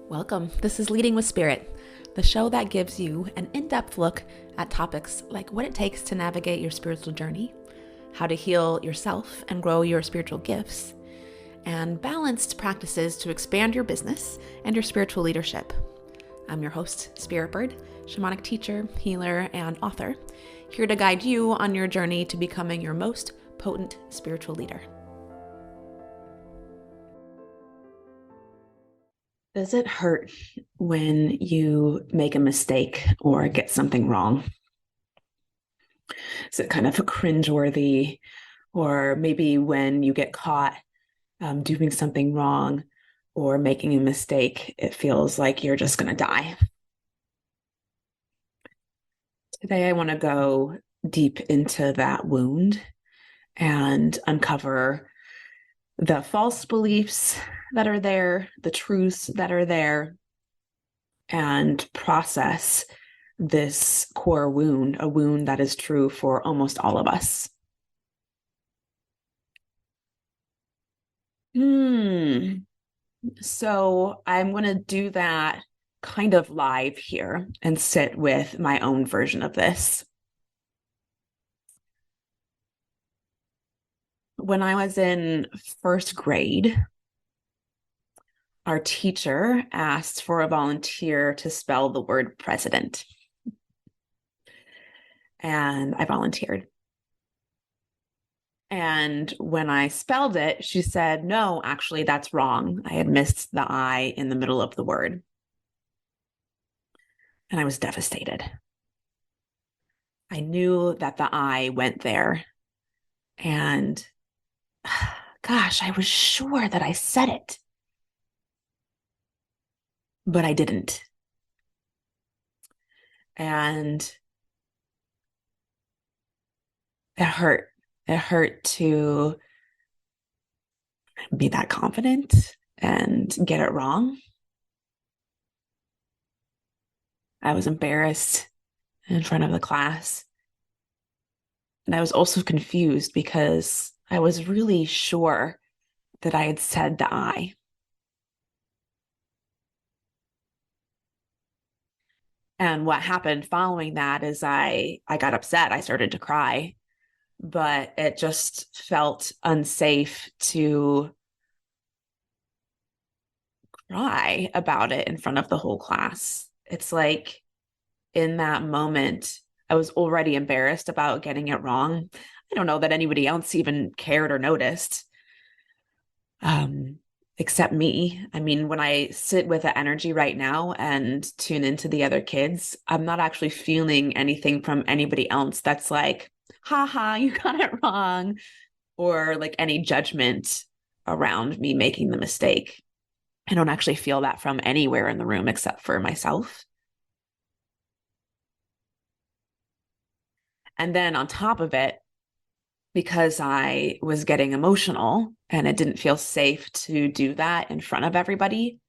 Welcome. This is Leading with Spirit, the show that gives you an in-depth look at topics like what it takes to navigate your spiritual journey, how to heal yourself and grow your spiritual gifts, and balanced practices to expand your business and your spiritual leadership. I'm your host, Spirit Bird, shamanic teacher, healer, and author, here to guide you on your journey to becoming your most potent spiritual leader. Does it hurt when you make a mistake or get something wrong? Is it kind of cringeworthy? Or maybe when you get caught doing something wrong or making a mistake, it feels like you're just going to die. Today, I want to go deep into that wound and uncover the false beliefs that are there, the truths that are there, and process this core wound, a wound that is true for almost all of us. So I'm going to do that kind of live here and sit with my own version of this. When I was in first grade, our teacher asked for a volunteer to spell the word president. And I volunteered. And when I spelled it, she said, no, actually, that's wrong. I had missed the I in the middle of the word. And I was devastated. I knew that the I went there. And gosh, I was sure that I said it. But I didn't. And it hurt. It hurt to be that confident and get it wrong. I was embarrassed in front of the class. And I was also confused because I was really sure that I had said the I. And what happened following that is I got upset. I started to cry, but it just felt unsafe to cry about it in front of the whole class. It's like in that moment, I was already embarrassed about getting it wrong. I don't know that anybody else even cared or noticed, except me. I mean, when I sit with the energy right now and tune into the other kids, I'm not actually feeling anything from anybody else that's like, haha, you got it wrong, or like any judgment around me making the mistake. I don't actually feel that from anywhere in the room except for myself. And then on top of it, because I was getting emotional and it didn't feel safe to do that in front of everybody,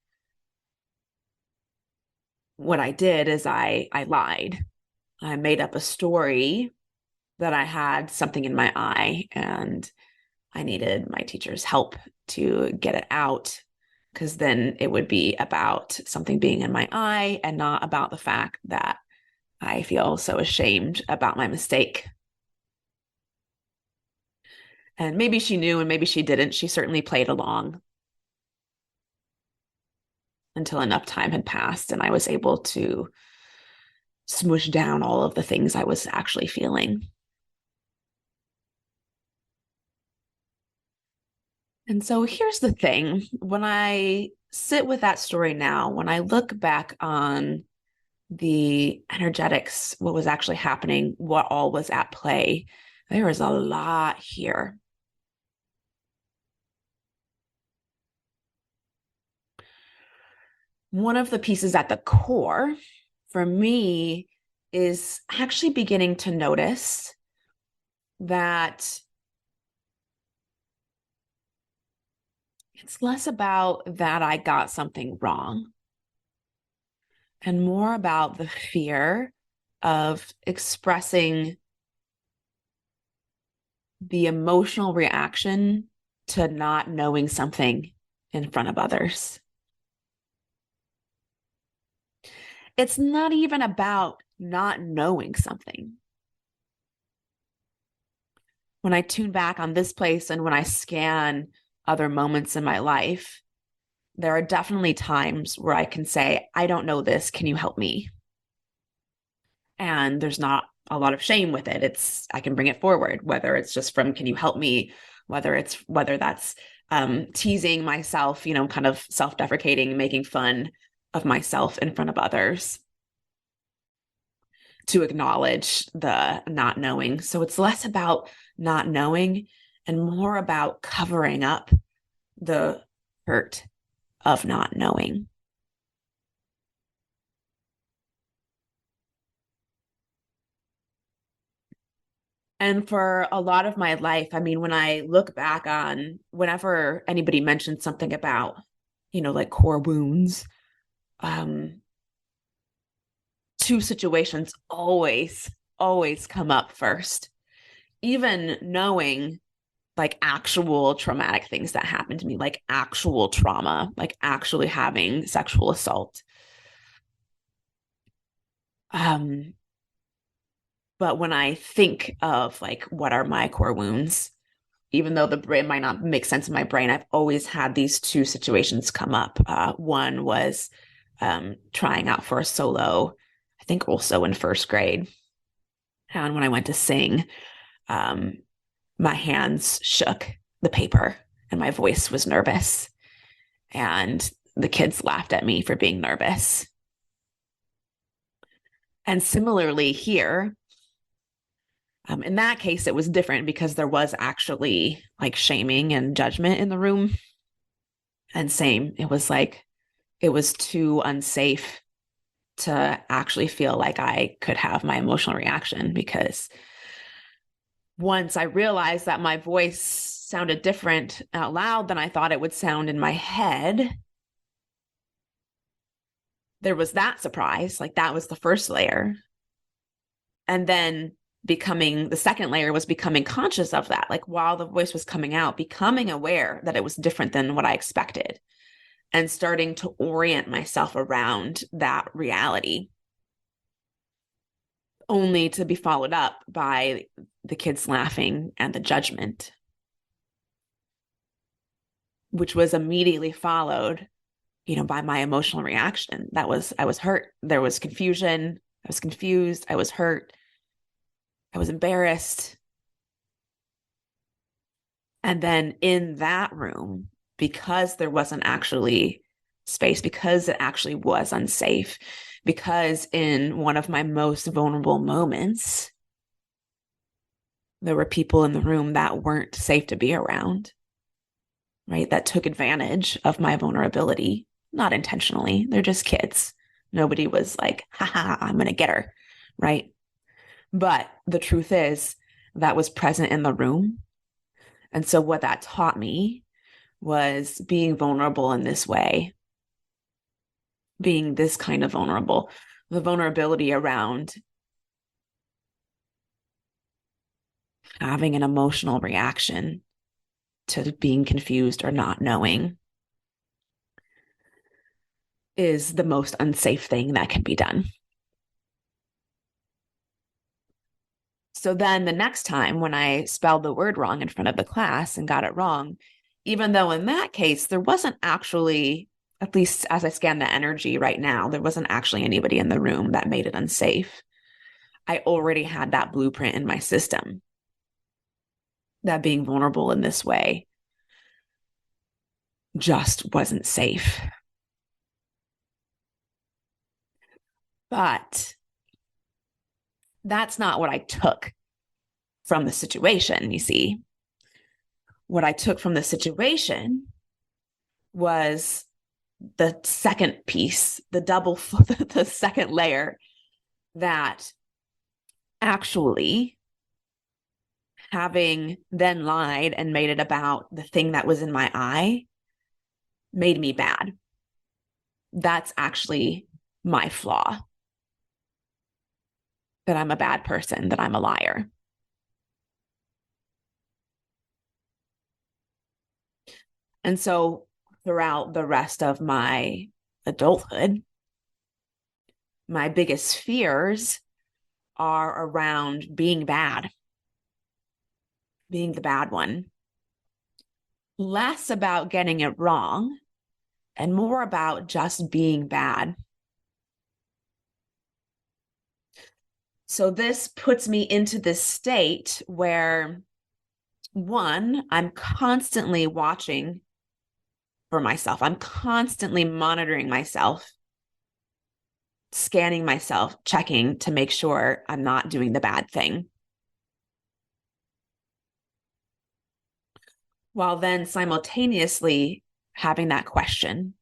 what I did is I lied. I made up a story that I had something in my eye and I needed my teacher's help to get it out, because then it would be about something being in my eye and not about the fact that I feel so ashamed about my mistake. And maybe she knew and maybe she didn't. She certainly played along until enough time had passed and I was able to smoosh down all of the things I was actually feeling. And so here's the thing. When I sit with that story now, when I look back on the energetics, what was actually happening, what all was at play, there was a lot here. One of the pieces at the core for me is actually beginning to notice that it's less about that I got something wrong and more about the fear of expressing the emotional reaction to not knowing something in front of others. it's not even about not knowing something. When I tune back on this place and when I scan other moments in my life, there are definitely times where I can say, I don't know this. Can you help me? And there's not a lot of shame with it. I can bring it forward, whether it's just from, can you help me? Whether that's teasing myself, kind of self-deprecating, making fun of myself in front of others to acknowledge the not knowing. So it's less about not knowing and more about covering up the hurt of not knowing. And for a lot of my life, I mean, when I look back on whenever anybody mentions something about, like core wounds, um, two situations always come up first. Even knowing like actual traumatic things that happened to me, like actual trauma, like actually having sexual assault. Um, but when I think of like what are my core wounds, even though the brain might not make sense in my brain, I've always had these two situations come up. One was trying out for a solo, I think also in first grade. And when I went to sing, um, my hands shook the paper and my voice was nervous. And the kids laughed at me for being nervous. And similarly, here, in that case, it was different because there was actually like shaming and judgment in the room. And same, it was like, it was too unsafe to actually feel like I could have my emotional reaction because once I realized that my voice sounded different out loud than I thought it would sound in my head, there was that surprise. Like that was the first layer. And then becoming the second layer was becoming conscious of that. Like while the voice was coming out, becoming aware that it was different than what I expected and starting to orient myself around that reality, only to be followed up by the kids laughing and the judgment, which was immediately followed, by my emotional reaction. I was hurt. There was confusion. I was confused. I was hurt. I was embarrassed. And then in that room, because there wasn't actually space, because it actually was unsafe, because in one of my most vulnerable moments, there were people in the room that weren't safe to be around, right? That took advantage of my vulnerability, not intentionally. They're just kids. Nobody was like, haha, I'm going to get her, right? But the truth is, that was present in the room. And so, what that taught me was being vulnerable in this way, being this kind of vulnerable, the vulnerability around having an emotional reaction to being confused or not knowing is the most unsafe thing that can be done. So then the next time when I spelled the word wrong in front of the class and got it wrong, even though in that case, there wasn't actually, at least as I scan the energy right now, there wasn't actually anybody in the room that made it unsafe. I already had that blueprint in my system that being vulnerable in this way just wasn't safe. But that's not what I took from the situation, you see. What I took from the situation was the second piece, the double, the second layer that actually having then lied and made it about the thing that was in my eye made me bad. That's actually my flaw, that I'm a bad person, that I'm a liar. And so throughout the rest of my adulthood, My biggest fears are around being bad, being the bad one, less about getting it wrong and more about just being bad. So this puts me into this state where, one, I'm constantly watching for myself. I'm constantly monitoring myself, scanning myself, checking to make sure I'm not doing the bad thing. While then simultaneously having that question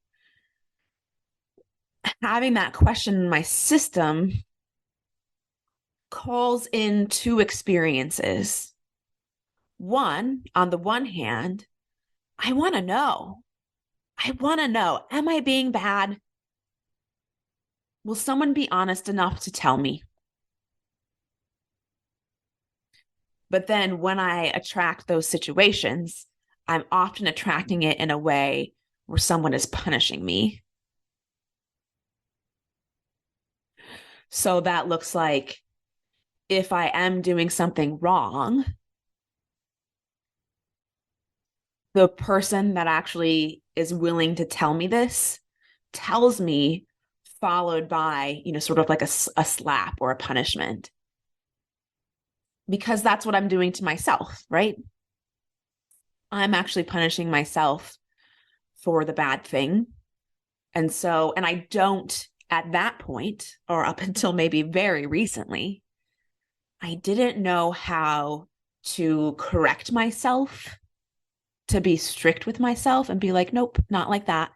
in my system calls in two experiences. One, on the one hand, I want to know. I want to know, am I being bad? Will someone be honest enough to tell me? But then when I attract those situations, I'm often attracting it in a way where someone is punishing me. So that looks like if I am doing something wrong, the person that actually is willing to tell me this tells me, followed by, sort of like a slap or a punishment, because that's what I'm doing to myself, right? I'm actually punishing myself for the bad thing. And so, and I don't at that point, or up until maybe very recently, I didn't know how to correct myself, to be strict with myself and be like, nope, not like that,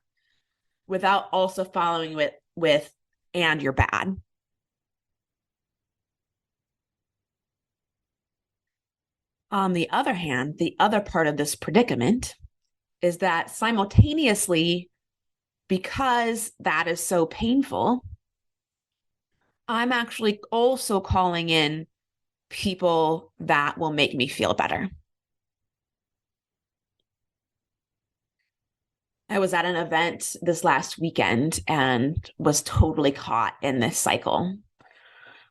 without also following with and you're bad. On the other hand, the other part of this predicament is that simultaneously, because that is so painful, I'm actually also calling in people that will make me feel better. I was at an event this last weekend and was totally caught in this cycle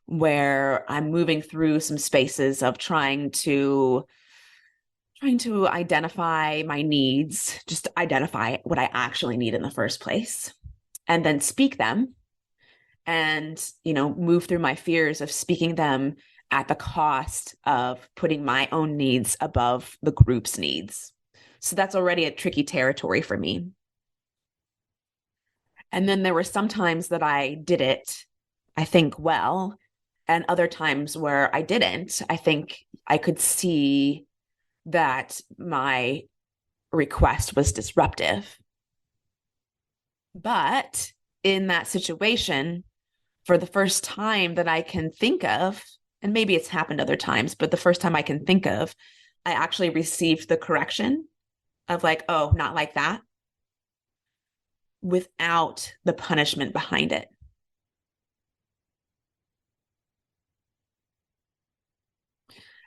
where I'm moving through some spaces of trying to identify my needs, just identify what I actually need in the first place, and then speak them and, move through my fears of speaking them at the cost of putting my own needs above the group's needs. So that's already a tricky territory for me. And then there were some times that I did it, I think, well, and other times where I didn't. I think I could see that my request was disruptive. But in that situation, for the first time that I can think of, and maybe it's happened other times, but the first time I can think of, I actually received the correction of like, oh, not like that, without the punishment behind it.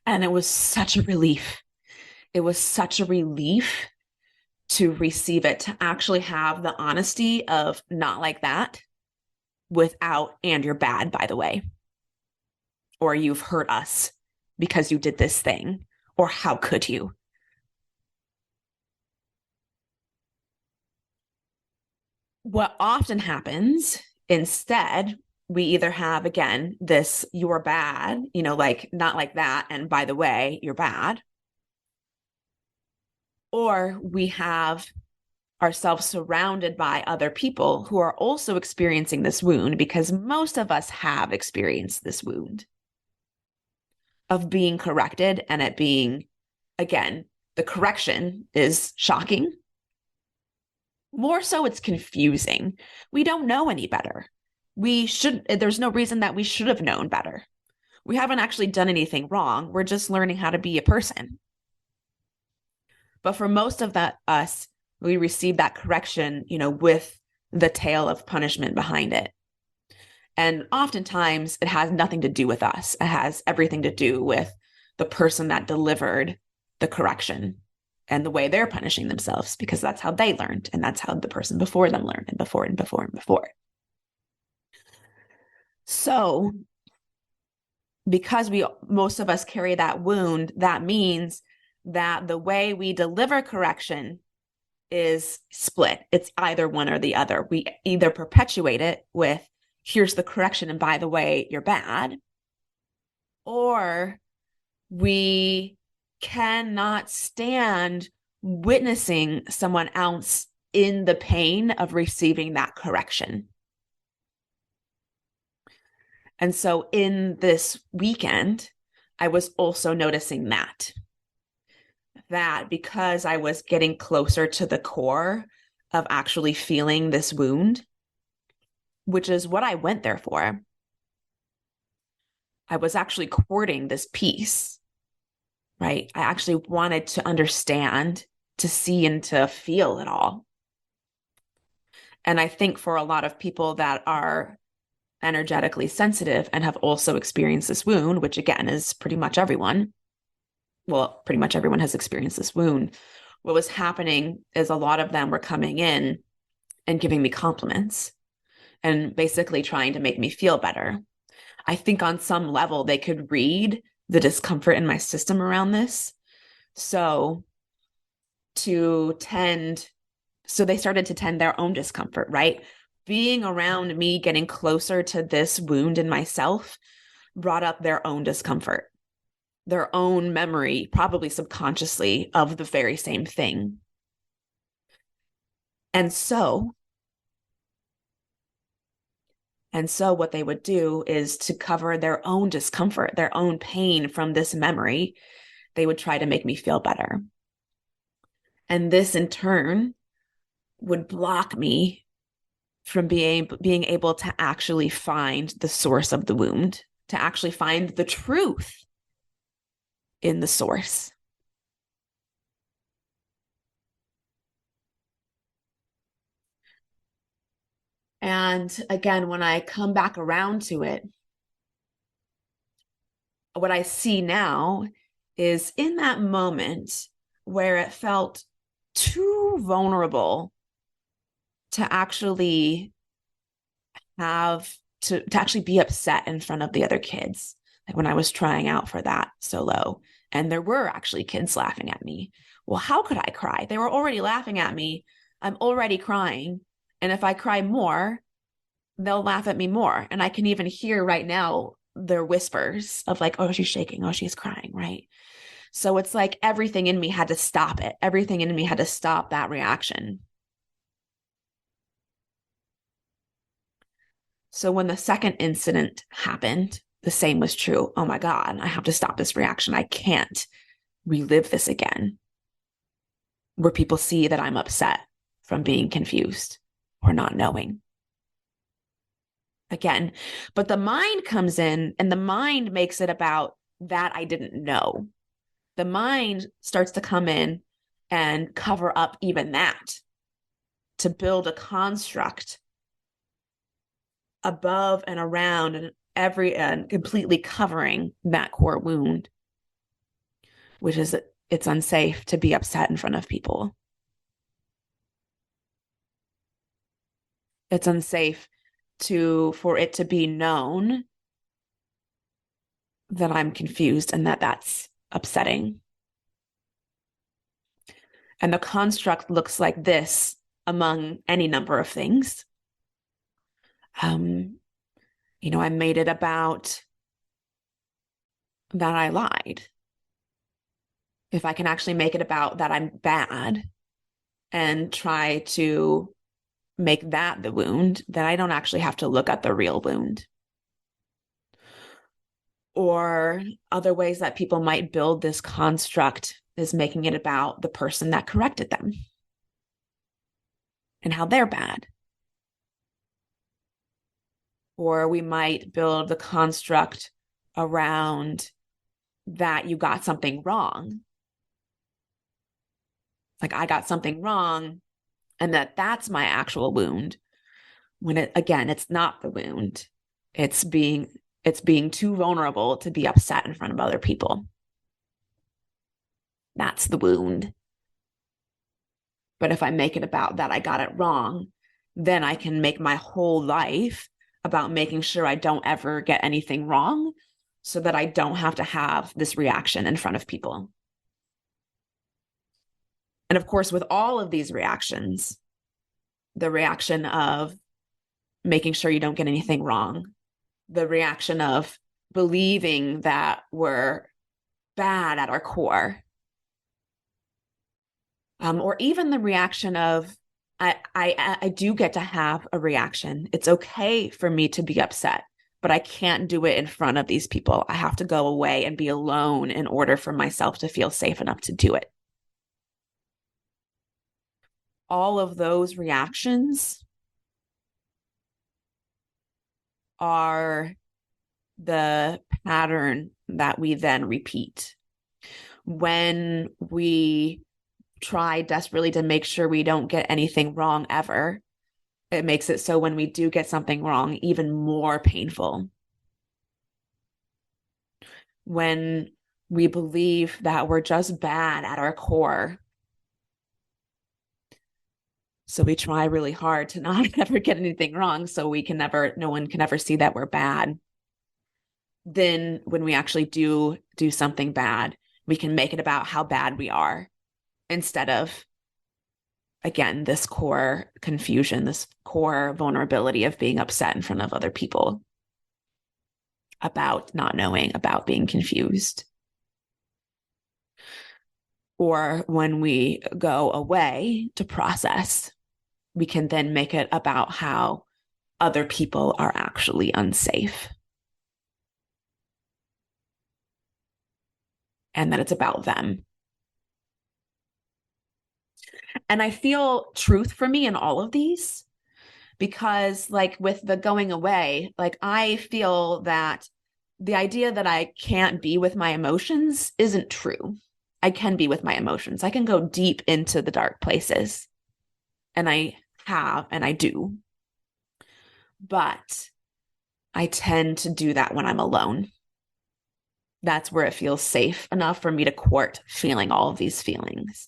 And it was such a relief. It was such a relief to receive it, to actually have the honesty of not like that without, and you're bad, by the way, or you've hurt us because you did this thing, or how could you? What often happens instead, we either have, again, this you're bad, like not like that. And by the way, you're bad. Or we have ourselves surrounded by other people who are also experiencing this wound, because most of us have experienced this wound of being corrected and it being, again, the correction is shocking. More so, it's confusing. We don't know any better. There's no reason that we should have known better. We haven't actually done anything wrong. We're just learning how to be a person. But for most of us, we receive that correction, with the tale of punishment behind it. And oftentimes it has nothing to do with us. It has everything to do with the person that delivered the correction and the way they're punishing themselves, because that's how they learned. And that's how the person before them learned, and before and before and before. So because most of us carry that wound, that means that the way we deliver correction is split. It's either one or the other. We either perpetuate it with, here's the correction, and by the way, you're bad, or we cannot stand witnessing someone else in the pain of receiving that correction. And so in this weekend, I was also noticing that because I was getting closer to the core of actually feeling this wound, which is what I went there for, I was actually courting this peace, right? I actually wanted to understand, to see, and to feel it all. And I think for a lot of people that are energetically sensitive and have also experienced this wound, which again is pretty much everyone, well, pretty much everyone has experienced this wound. What was happening is a lot of them were coming in and giving me compliments and basically trying to make me feel better. I think on some level they could read the discomfort in my system around this. So they started to tend their own discomfort, right? Being around me, getting closer to this wound in myself brought up their own discomfort, their own memory, probably subconsciously, of the very same thing. And so what they would do is, to cover their own discomfort, their own pain from this memory, they would try to make me feel better. And this in turn would block me from being able to actually find the source of the wound, to actually find the truth in the source. And again, when I come back around to it, what I see now is, in that moment where it felt too vulnerable to actually have to actually be upset in front of the other kids, like when I was trying out for that solo, and there were actually kids laughing at me. Well, how could I cry? They were already laughing at me. I'm already crying. And if I cry more, they'll laugh at me more. And I can even hear right now their whispers of like, oh, she's shaking. Oh, she's crying. Right. So it's like everything in me had to stop it. Everything in me had to stop that reaction. So when the second incident happened, the same was true. Oh my God, I have to stop this reaction. I can't relive this again, where people see that I'm upset from being confused or not knowing. Again, but the mind comes in and the mind makes it about that I didn't know. The mind starts to come in and cover up even that, to build a construct above and around and completely covering that core wound, which is, it's unsafe to be upset in front of people. It's unsafe for it to be known that I'm confused and that that's upsetting. And the construct looks like this among any number of things. I made it about that I lied. If I can actually make it about that I'm bad and try to make that the wound, then I don't actually have to look at the real wound. Or other ways that people might build this construct is making it about the person that corrected them and how they're bad. Or we might build the construct around that you got something wrong. Like, I got something wrong, and that's my actual wound. When it's not the wound. It's being too vulnerable to be upset in front of other people. That's the wound. But if I make it about that I got it wrong, then I can make my whole life about making sure I don't ever get anything wrong so that I don't have to have this reaction in front of people. And of course, with all of these reactions, the reaction of making sure you don't get anything wrong, the reaction of believing that we're bad at our core, or even the reaction of I do get to have a reaction. It's okay for me to be upset, but I can't do it in front of these people. I have to go away and be alone in order for myself to feel safe enough to do it. All of those reactions are the pattern that we then repeat. When we try desperately to make sure we don't get anything wrong ever, it makes it so when we do get something wrong, even more painful. When we believe that we're just bad at our core, so we try really hard to not ever get anything wrong so no one can ever see that we're bad. Then when we actually do something bad, we can make it about how bad we are instead of, again, this core confusion, this core vulnerability of being upset in front of other people about not knowing, about being confused. Or when we go away to process, we can then make it about how other people are actually unsafe and that it's about them. And I feel truth for me in all of these because, like, with the going away, like, I feel that the idea that I can't be with my emotions isn't true. I can be with my emotions. I can go deep into the dark places, and I have, and I do. But I tend to do that when I'm alone. That's where it feels safe enough for me to court feeling all of these feelings.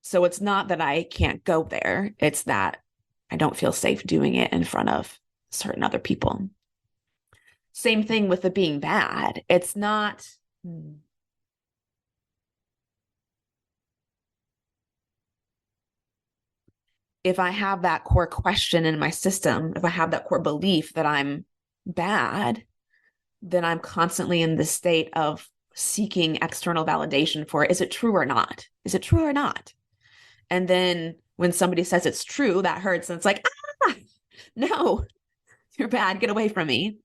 So it's not that I can't go there, it's that I don't feel safe doing it in front of certain other people. Same thing with the being bad. It's not, if I have that core question in my system, if I have that core belief that I'm bad, then I'm constantly in this state of seeking external validation for, is it true or not? Is it true or not? And then when somebody says it's true, that hurts. And it's like, no, you're bad. Get away from me.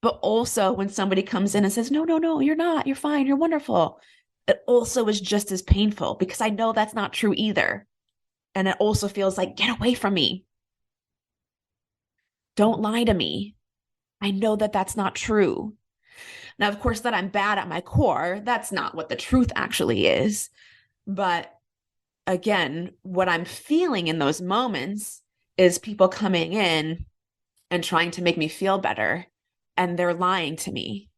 But also when somebody comes in and says, no, no, no, you're not. You're fine. You're wonderful. It also is just as painful because I know that's not true either. And it also feels like, get away from me. Don't lie to me. I know that that's not true. Now, of course, that I'm bad at my core, that's not what the truth actually is. But again, what I'm feeling in those moments is people coming in and trying to make me feel better, and they're lying to me.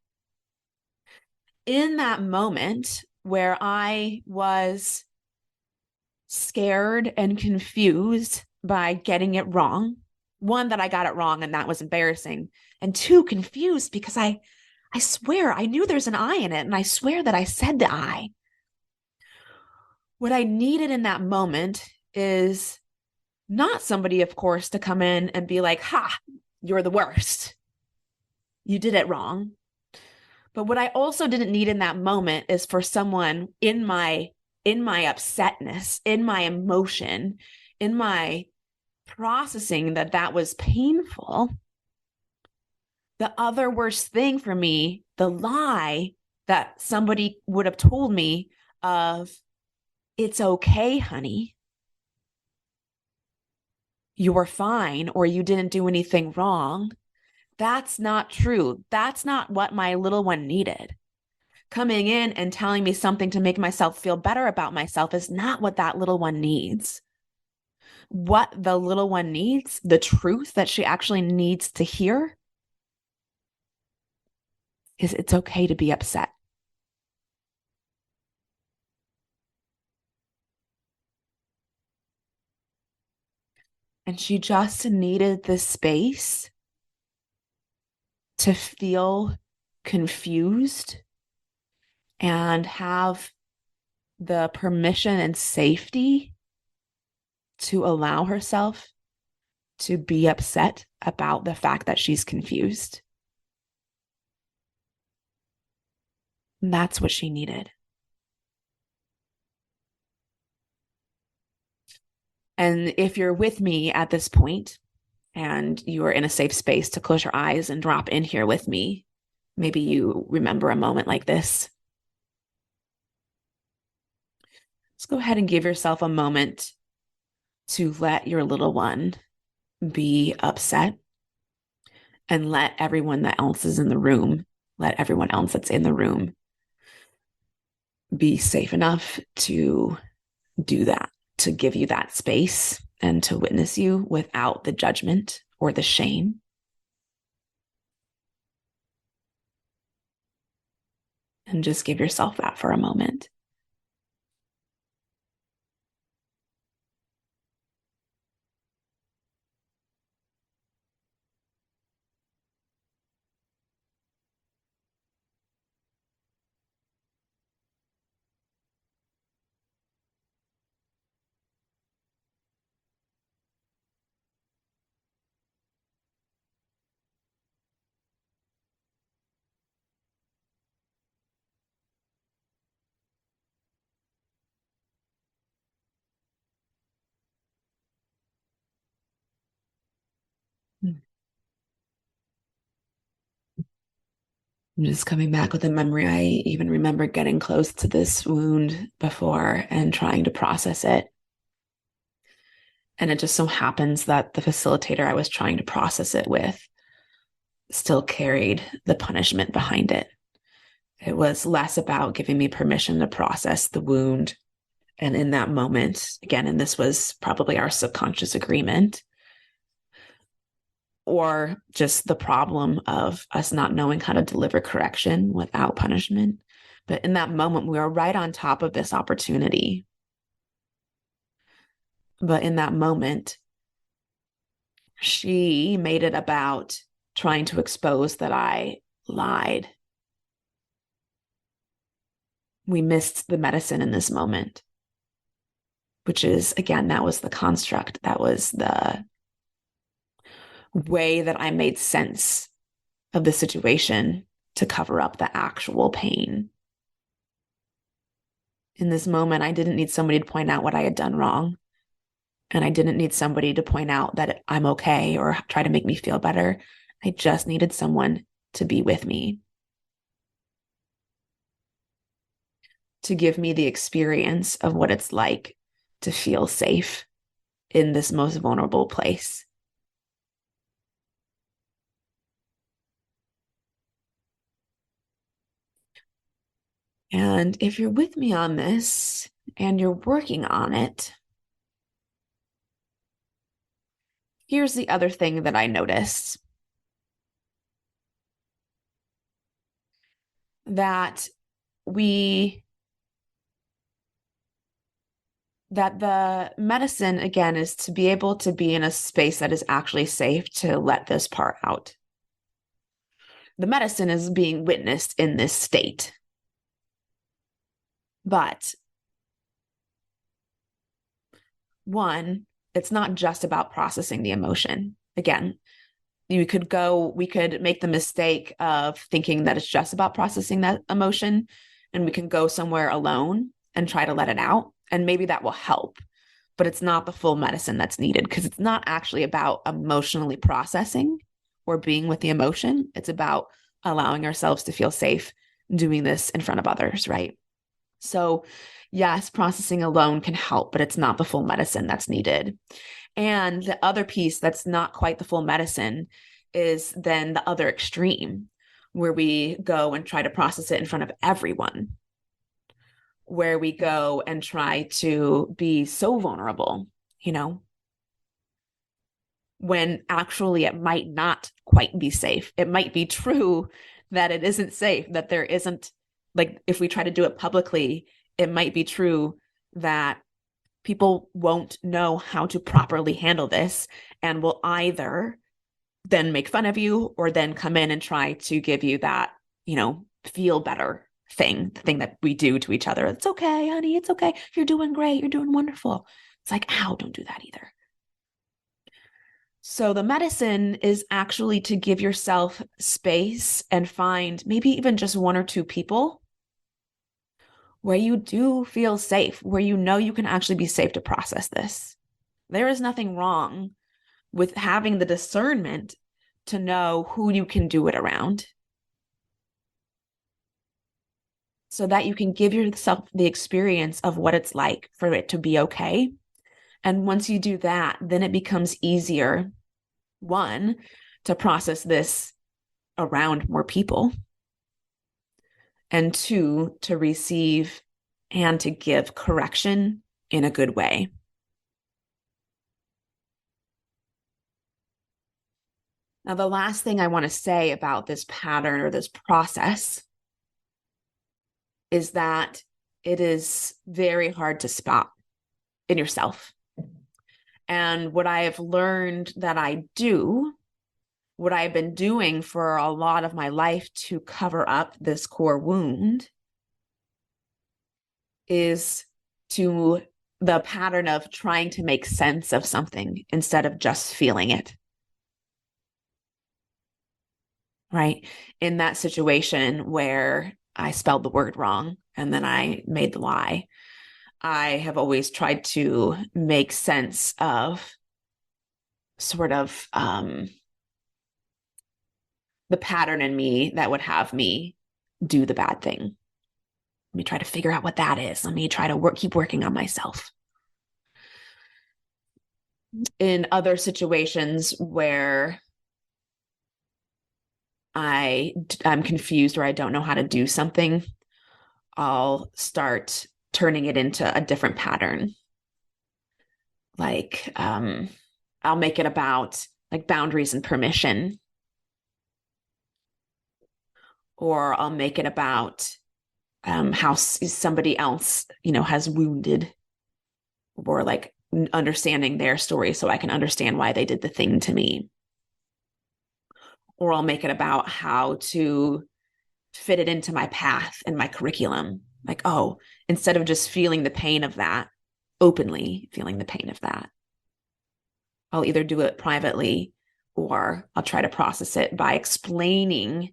In that moment where I was scared and confused by getting it wrong, one, that I got it wrong and that was embarrassing, and two, confused because I swear I knew there's an I in it, and I swear that I said the I. What I needed in that moment is not somebody, of course, to come in and be like, ha, you're the worst. You did it wrong. But what I also didn't need in that moment is for someone in my upsetness, in my emotion, in my processing that was painful. The other worst thing for me, the lie that somebody would have told me of, it's okay, honey. You were fine, or you didn't do anything wrong. That's not true. That's not what my little one needed. Coming in and telling me something to make myself feel better about myself is not what that little one needs. What the little one needs, the truth that she actually needs to hear, is it's okay to be upset. And she just needed this space to feel confused and have the permission and safety to allow herself to be upset about the fact that she's confused. And that's what she needed. And if you're with me at this point and you are in a safe space to close your eyes and drop in here with me, maybe you remember a moment like this. Let's go ahead and give yourself a moment to let your little one be upset and let everyone that else is in the room, let everyone else that's in the room be safe enough to do that, to give you that space and to witness you without the judgment or the shame. And just give yourself that for a moment. I'm just coming back with a memory. I even remember getting close to this wound before and trying to process it. And it just so happens that the facilitator I was trying to process it with still carried the punishment behind it. It was less about giving me permission to process the wound. And in that moment, again, and this was probably our subconscious agreement, or just the problem of us not knowing how to deliver correction without punishment. But in that moment, we were right on top of this opportunity. But in that moment, she made it about trying to expose that I lied. We missed the medicine in this moment, which is, again, that was the construct. That was the way that I made sense of the situation to cover up the actual pain. In this moment, I didn't need somebody to point out what I had done wrong. And I didn't need somebody to point out that I'm okay or try to make me feel better. I just needed someone to be with me, to give me the experience of what it's like to feel safe in this most vulnerable place. And if you're with me on this and you're working on it, here's the other thing that I noticed, that we that the medicine, again, is to be able to be in a space that is actually safe to let this part out. The medicine is being witnessed in this state. But one, it's not just about processing the emotion. Again, we could make the mistake of thinking that it's just about processing that emotion, and we can go somewhere alone and try to let it out. And maybe that will help, but it's not the full medicine that's needed, because it's not actually about emotionally processing or being with the emotion. It's about allowing ourselves to feel safe doing this in front of others, right? So, yes, processing alone can help, but it's not the full medicine that's needed. And the other piece that's not quite the full medicine is then the other extreme, where we go and try to process it in front of everyone, where we go and try to be so vulnerable, you know, when actually it might not quite be safe. It might be true that it isn't safe, that there isn't, like, if we try to do it publicly, it might be true that People won't know how to properly handle this and will either then make fun of you or then come in and try to give you that, feel better thing, the thing that we do to each other. It's okay, honey. It's okay. You're doing great. You're doing wonderful. It's like, ow, don't do that either. So the medicine is actually to give yourself space and find maybe even just one or two people where you do feel safe, where you know you can actually be safe to process this. There is nothing wrong with having the discernment to know who you can do it around so that you can give yourself the experience of what it's like for it to be okay. And once you do that, then it becomes easier, one, to process this around more people, and two, to receive and to give correction in a good way. Now, the last thing I want to say about this pattern or this process is that it is very hard to spot in yourself. And what I have learned that I do, what I've been doing for a lot of my life to cover up this core wound, is to the pattern of trying to make sense of something instead of just feeling it. Right? In that situation where I spelled the word wrong and then I made the lie, I have always tried to make sense of sort of the pattern in me that would have me do the bad thing. Let me try to figure out what that is. Let me try to keep working on myself. In other situations where I'm confused or I don't know how to do something, I'll start turning it into a different pattern. Like I'll make it about like boundaries and permission, or I'll make it about how somebody else, has wounded, or like understanding their story so I can understand why they did the thing to me. Or I'll make it about how to fit it into my path and my curriculum. Like, oh, instead of just feeling the pain of that, openly feeling the pain of that, I'll either do it privately or I'll try to process it by explaining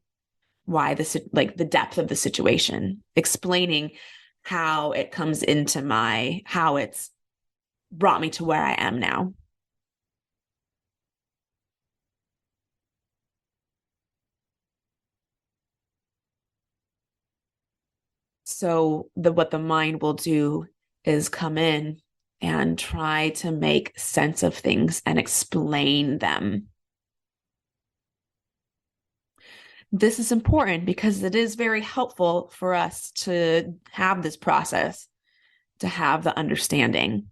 why this, like the depth of the situation, explaining how it comes into how it's brought me to where I am now. So what the mind will do is come in and try to make sense of things and explain them. This is important because it is very helpful for us to have this process, to have the understanding.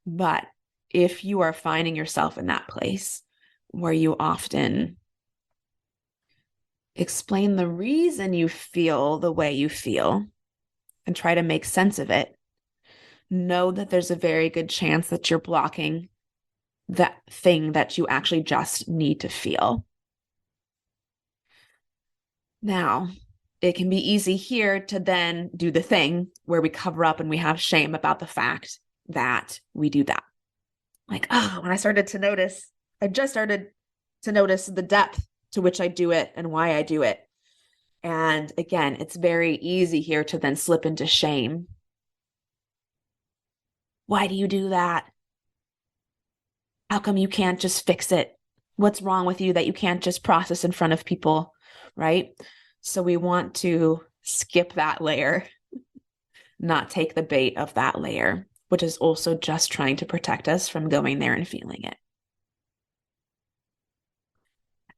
But if you are finding yourself in that place where you often explain the reason you feel the way you feel and try to make sense of it, know that there's a very good chance that you're blocking that thing that you actually just need to feel. Now, it can be easy here to then do the thing where we cover up and we have shame about the fact that we do that. Like, oh, when I just started to notice the depth to which I do it and why I do it. And again, it's very easy here to then slip into shame. Why do you do that? How come you can't just fix it? What's wrong with you that you can't just process in front of people, right? So we want to skip that layer, not take the bait of that layer, which is also just trying to protect us from going there and feeling it.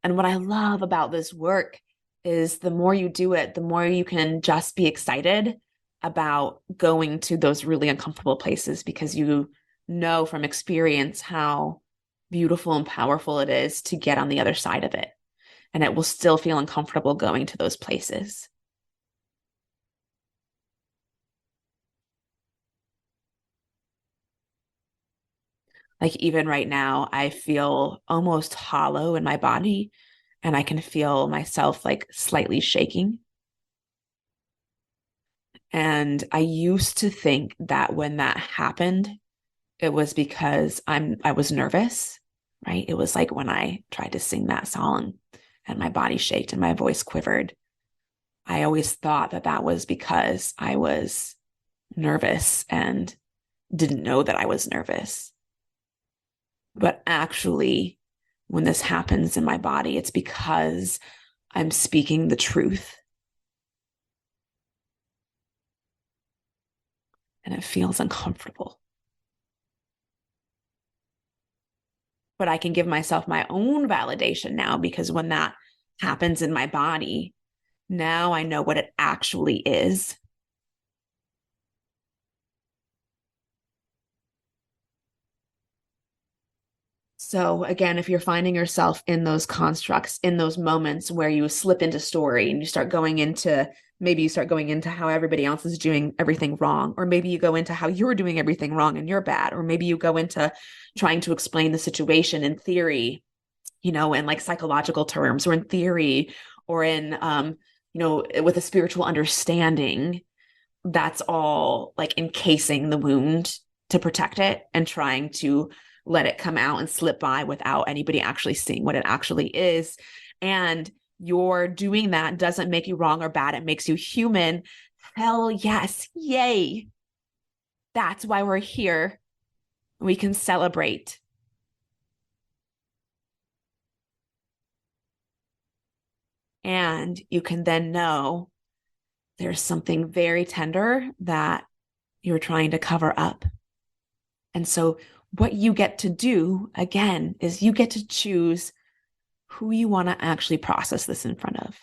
And what I love about this work is the more you do it, the more you can just be excited about going to those really uncomfortable places, because you know from experience how beautiful and powerful it is to get on the other side of it. And it will still feel uncomfortable going to those places. Like even right now, I feel almost hollow in my body and I can feel myself like slightly shaking. And I used to think that when that happened, it was because I was nervous, right? It was like when I tried to sing that song and my body shaked and my voice quivered. I always thought that that was because I was nervous and didn't know that I was nervous. But actually, when this happens in my body, it's because I'm speaking the truth and it feels uncomfortable. But I can give myself my own validation now because when that happens in my body, now I know what it actually is. So again, if you're finding yourself in those constructs, in those moments where you slip into story and you start going into, maybe you start going into how everybody else is doing everything wrong, or maybe you go into how you're doing everything wrong and you're bad, or maybe you go into trying to explain the situation in theory, in like psychological terms, or in theory, or in, with a spiritual understanding. That's all like encasing the wound to protect it and trying to let it come out and slip by without anybody actually seeing what it actually is. And your doing that doesn't make you wrong or bad. It makes you human. Hell yes. Yay. That's why we're here. We can celebrate. And you can then know there's something very tender that you're trying to cover up. And so, what you get to do again is you get to choose who you want to actually process this in front of.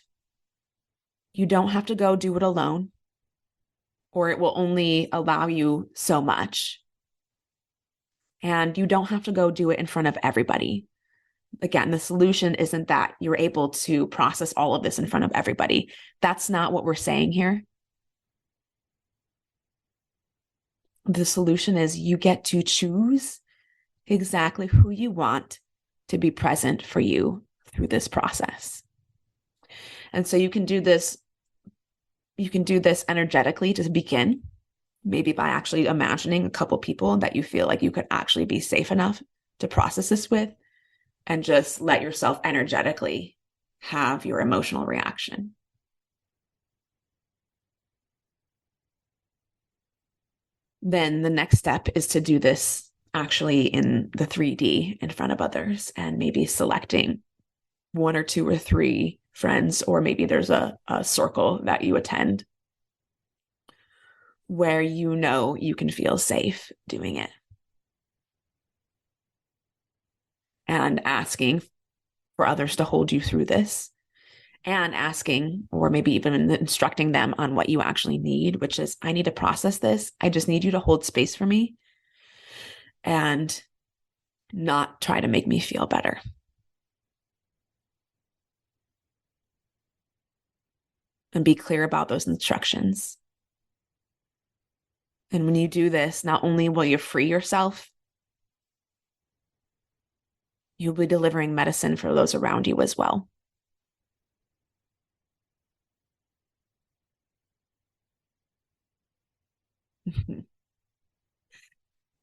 You don't have to go do it alone, or it will only allow you so much. And you don't have to go do it in front of everybody. Again, the solution isn't that you're able to process all of this in front of everybody. That's not what we're saying here. The solution is you get to choose exactly who you want to be present for you through this process. And so you can do this energetically to begin, maybe by actually imagining a couple people that you feel like you could actually be safe enough to process this with, and just let yourself energetically have your emotional reaction. Then the next step is to do this actually in the 3D in front of others, and maybe selecting one or two or three friends, or maybe there's a circle that you attend where you can feel safe doing it. And asking for others to hold you through this, and asking, or maybe even instructing them on what you actually need, which is, I need to process this. I just need you to hold space for me and not try to make me feel better. And be clear about those instructions. And when you do this, not only will you free yourself, you'll be delivering medicine for those around you as well.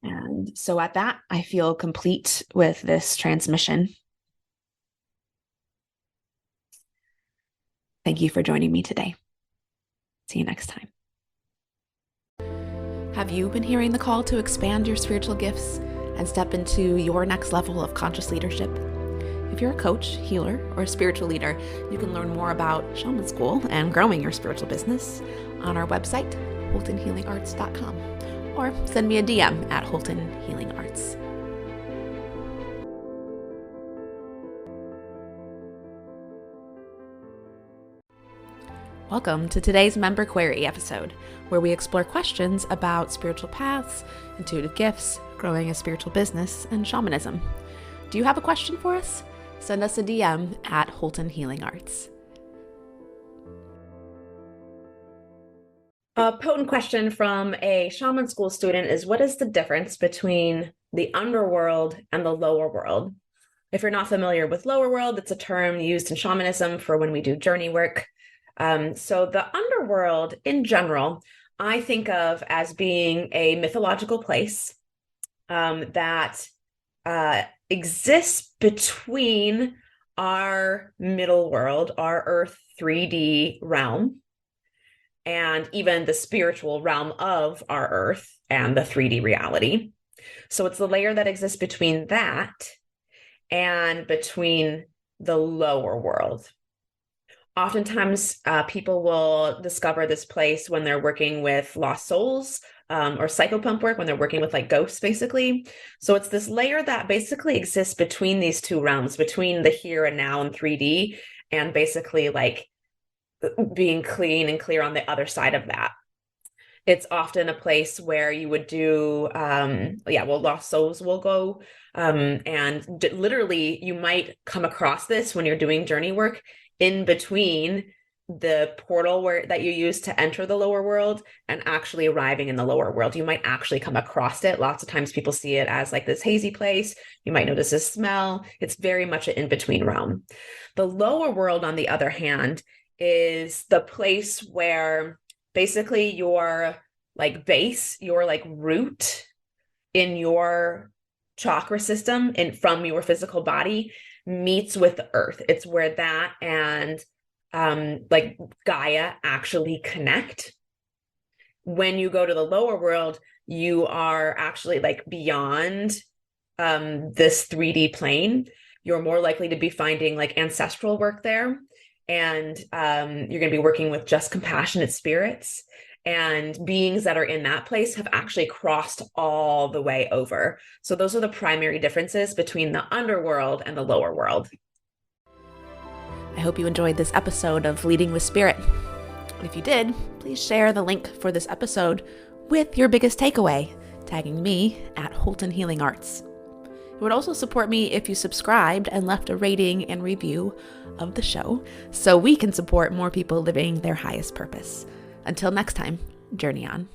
And so at that, I feel complete with this transmission. Thank you for joining me today. See you next time. Have you been hearing the call to expand your spiritual gifts and step into your next level of conscious leadership? If you're a coach, healer, or a spiritual leader, you can learn more about Shaman School and growing your spiritual business on our website, HoltonHealingArts.com, or send me a DM at Holton Healing Arts. Welcome to today's Member Query episode, where we explore questions about spiritual paths, intuitive gifts, growing a spiritual business, and shamanism. Do you have a question for us? Send us a DM at Holton Healing Arts. A potent question from a shaman school student is, what is the difference between the underworld, and the lower world. If you're not familiar with lower world, it's a term used in shamanism for when we do journey work. So the underworld in general, I think of as being a mythological place that exists between our middle world, our Earth 3D realm, and even the spiritual realm of our Earth and the 3D reality. So it's the layer that exists between that and between the lower world. Oftentimes, people will discover this place when they're working with lost souls or psychopump work, when they're working with like ghosts, basically. So it's this layer that basically exists between these two realms, between the here and now in 3D, and basically like being clean and clear on the other side of that. It's often a place where you would do, lost souls will go. Literally, you might come across this when you're doing journey work in between the portal that you use to enter the lower world and actually arriving in the lower world. You might actually come across it. Lots of times people see it as like this hazy place. You might notice a smell. It's very much an in-between realm. The lower world, on the other hand, is the place where basically your like base, your like root in your chakra system and from your physical body meets with the earth. It's where that and like Gaia actually connect. When you go to the lower world, you are actually like beyond this 3D plane. You're more likely to be finding like ancestral work there. And you're going to be working with just compassionate spirits, and beings that are in that place have actually crossed all the way over. So those are the primary differences between the underworld and the lower world. I hope you enjoyed this episode of Leading with Spirit. If you did, please share the link for this episode with your biggest takeaway, tagging me at Holton Healing Arts. It would also support me if you subscribed and left a rating and review of the show so we can support more people living their highest purpose. Until next time, journey on.